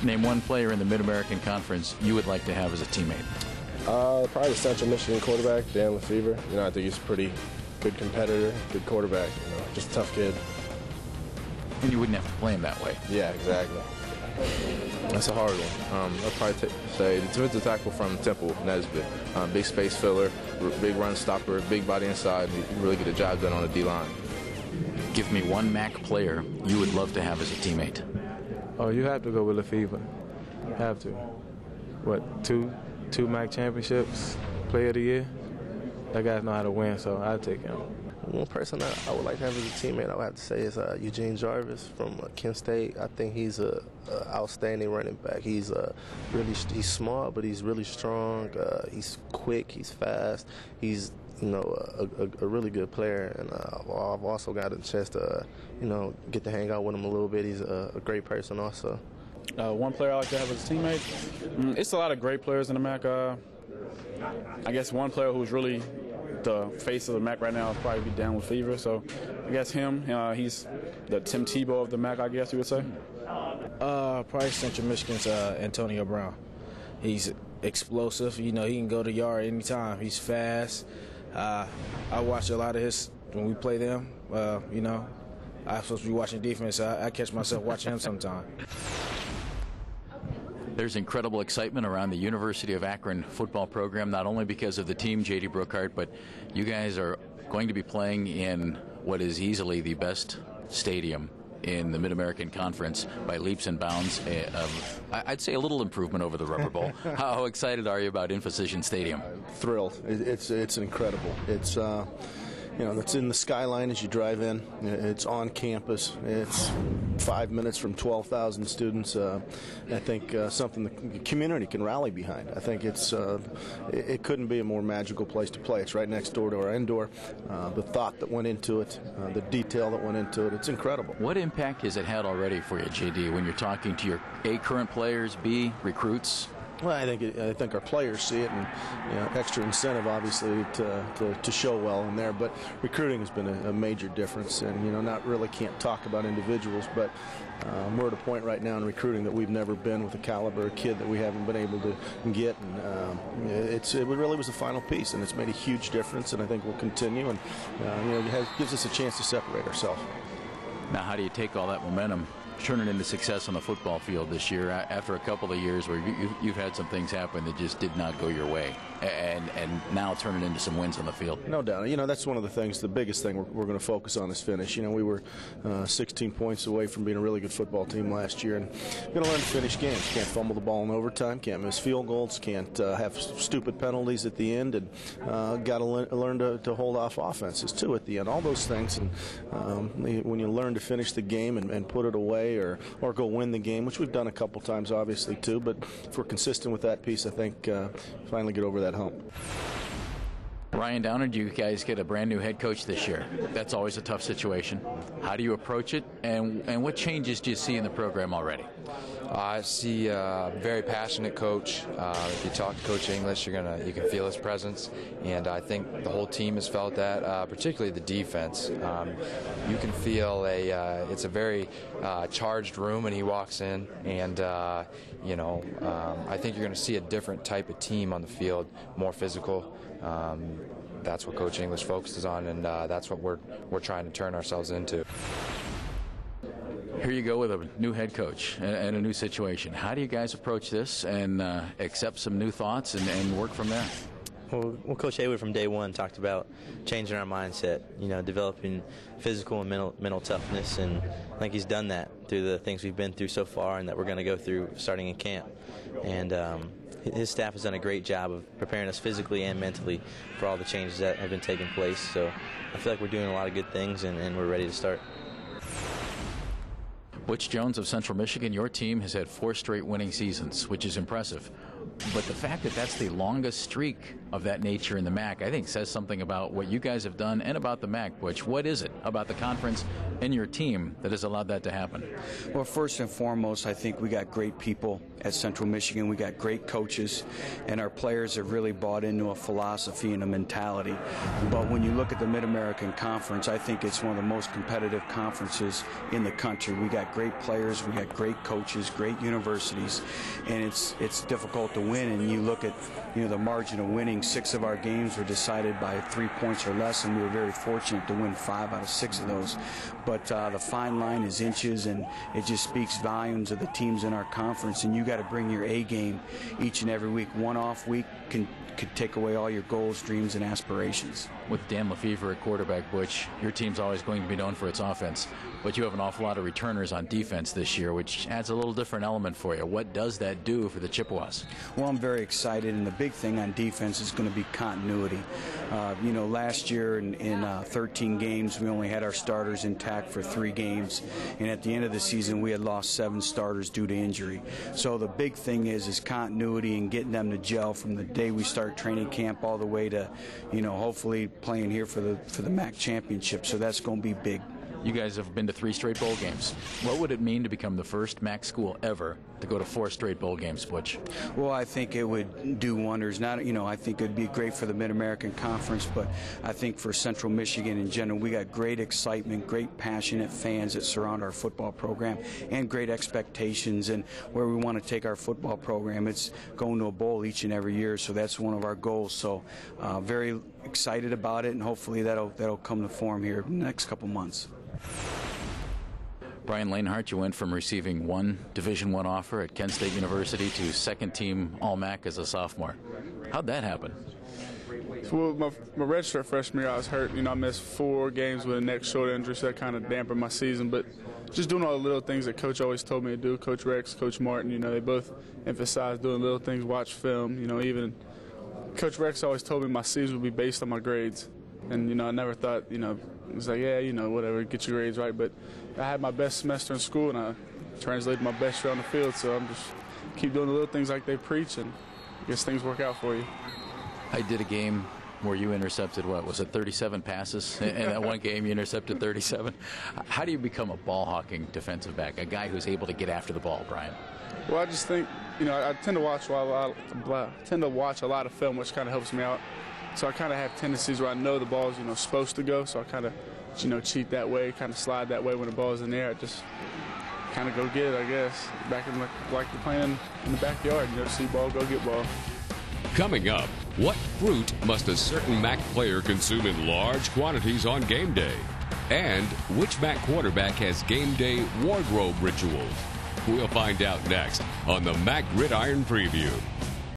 Name one player in the Mid-American Conference you would like to have as a teammate. Probably the Central Michigan quarterback, Dan Lefevre. I think he's a pretty good competitor, good quarterback. Just a tough kid. And you wouldn't have to play him that way. Yeah, exactly. That's a hard one. I'll probably say the defensive tackle from Temple, Nesbitt. Big space filler, big run stopper, big body inside, and he really get the job done on the D-line. Give me one MAC player you would love to have as a teammate. Oh, you have to go with Lefevre. You have to. What, two MAC championships, player of the year? That guy know how to win, so I'd take him. One person that I would like to have as a teammate, I would have to say, is Eugene Jarvis from Kent State. I think he's a outstanding running back. He's he's smart, but he's really strong. He's quick. He's fast. He's a really good player, and I've also got a chance to get to hang out with him a little bit. He's a great person also. One player I like to have as a teammate. It's a lot of great players in the MAC. I guess one player who's really the face of the MAC right now would probably be Dan Lefevre. So I guess him. He's the Tim Tebow of the MAC, I guess you would say. Probably Central Michigan's Antonio Brown. He's explosive. He can go to yard anytime. He's fast. I watch a lot of his when we play them. I'm supposed to be watching defense. I catch myself watching him sometime. There's incredible excitement around the University of Akron football program, not only because of the team, J.D. Brookhart, but you guys are going to be playing in what is easily the best stadium in the Mid-American Conference by leaps and bounds. I'd say a little improvement over the Rubber Bowl. How excited are you about Infocision Stadium? Thrilled. It's incredible. It's it's in the skyline as you drive in. It's on campus. It's 5 minutes from 12,000 students. I think something the community can rally behind. I think it couldn't be a more magical place to play. It's right next door to our indoor. The thought that went into it, the detail that went into it, it's incredible. What impact has it had already for you, JD, when you're talking to your A, current players, B, recruits? Well, I think our players see it, and extra incentive, obviously, to show well in there. But recruiting has been a major difference, and can't talk about individuals, but we're at a point right now in recruiting that we've never been with a caliber of kid that we haven't been able to get, and it really was the final piece, and it's made a huge difference, and I think we'll continue, and it gives us a chance to separate ourselves. Now, how do you take all that momentum, turn it into success on the football field this year after a couple of years where you've had some things happen that just did not go your way, and now turn it into some wins on the field? No doubt. That's one of the things, the biggest thing we're going to focus on is finish. We were 16 points away from being a really good football team last year, and we're going to learn to finish games. Can't fumble the ball in overtime, can't miss field goals, can't have stupid penalties at the end, and got to learn to hold off offenses too at the end. All those things, and when you learn to finish the game and put it away, or go win the game, which we've done a couple times obviously too, but if we're consistent with that piece, I think finally get over that hump. Ryan Downer, you guys get a brand new head coach this year. That's always a tough situation. How do you approach it, and what changes do you see in the program already? I see a very passionate coach. If you talk to Coach English, you can feel his presence, and I think the whole team has felt that, particularly the defense. You can feel it's a very charged room when he walks in, and I think you're going to see a different type of team on the field, more physical. That's what Coach English focuses on, and that's what we're trying to turn ourselves into. Here you go with a new head coach and a new situation. How do you guys approach this and accept some new thoughts and work from there? Well, Coach Haywood from day one talked about changing our mindset, developing physical and mental toughness, and I think he's done that through the things we've been through so far and that we're going to go through starting in camp. And his staff has done a great job of preparing us physically and mentally for all the changes that have been taking place. So I feel like we're doing a lot of good things, and we're ready to start. Butch Jones of Central Michigan, your team has had 4 straight winning seasons, which is impressive. But the fact that that's the longest streak of that nature in the MAC, I think says something about what you guys have done and about the MAC. Butch, what is it about the conference in your team that has allowed that to happen? Well, first and foremost, I think we got great people at Central Michigan. We got great coaches, and our players have really bought into a philosophy and a mentality. But when you look at the Mid-American Conference, I think it's one of the most competitive conferences in the country. We got great players, we got great coaches, great universities, and it's difficult to win. And you look at, you know, the margin of winning. 6 of our games were decided by 3 points or less, and we were very fortunate to win 5 out of 6 of those. But the fine line is inches, and it just speaks volumes of the teams in our conference. And you got to bring your A game each and every week. One off week could take away all your goals, dreams, and aspirations. With Dan Lefevre at quarterback, Butch, your team's always going to be known for its offense, but you have an awful lot of returners on defense this year, which adds a little different element for you. What does that do for the Chippewas? Well, I'm very excited, and the big thing on defense is going to be continuity. You know, last year in 13 games, we only had our starters intact for 3 games, and at the end of the season, we had lost 7 starters due to injury. So the big thing is continuity and getting them to gel from the day we start training camp all the way to, you know, hopefully playing here for the MAC championship. So that's going to be big. You guys have been to 3 straight bowl games. What would it mean to become the first MAC school ever to go to 4 straight bowl games, Butch? Well, I think it would do wonders. Not, you know, I think it'd be great for the Mid-American Conference, but I think for Central Michigan in general, we got great excitement, great passionate fans that surround our football program, and great expectations. And where we want to take our football program, it's going to a bowl each and every year. So that's one of our goals. So very excited about it, and hopefully that'll come to form here in the next couple months. Brian Lanehart, you went from receiving 1 Division I offer at Kent State University to second-team All-MAC as a sophomore. How'd that happen? Well, my redshirt freshman year, I was hurt. You know, I missed 4 games with a neck shoulder injury, so that kind of dampened my season. But just doing all the little things that Coach always told me to do, Coach Rex, Coach Martin, you know, they both emphasized doing little things, watch film. You know, even Coach Rex always told me my season would be based on my grades. And, you know, I never thought, you know, it was like, yeah, you know, whatever, get your grades right. But I had my best semester in school, and I translated my best year on the field. So I'm just keep doing the little things like they preach, and I guess things work out for you. I did a game where you intercepted, what, was it 37 passes? In that one game, you intercepted 37. How do you become a ball-hawking defensive back, a guy who's able to get after the ball, Brian? Well, I just think, you know, I tend to watch a lot of film, which kind of helps me out. So I kind of have tendencies where I know the ball's, you know, supposed to go, so I kind of, you know, cheat that way, kind of slide that way when the ball's in there. I just kind of go get it, I guess. Back in like you're playing in the backyard, you know, see ball, go get ball. Coming up, what fruit must a certain MAC player consume in large quantities on game day? And which MAC quarterback has game day wardrobe rituals? We'll find out next on the MAC Gridiron Preview.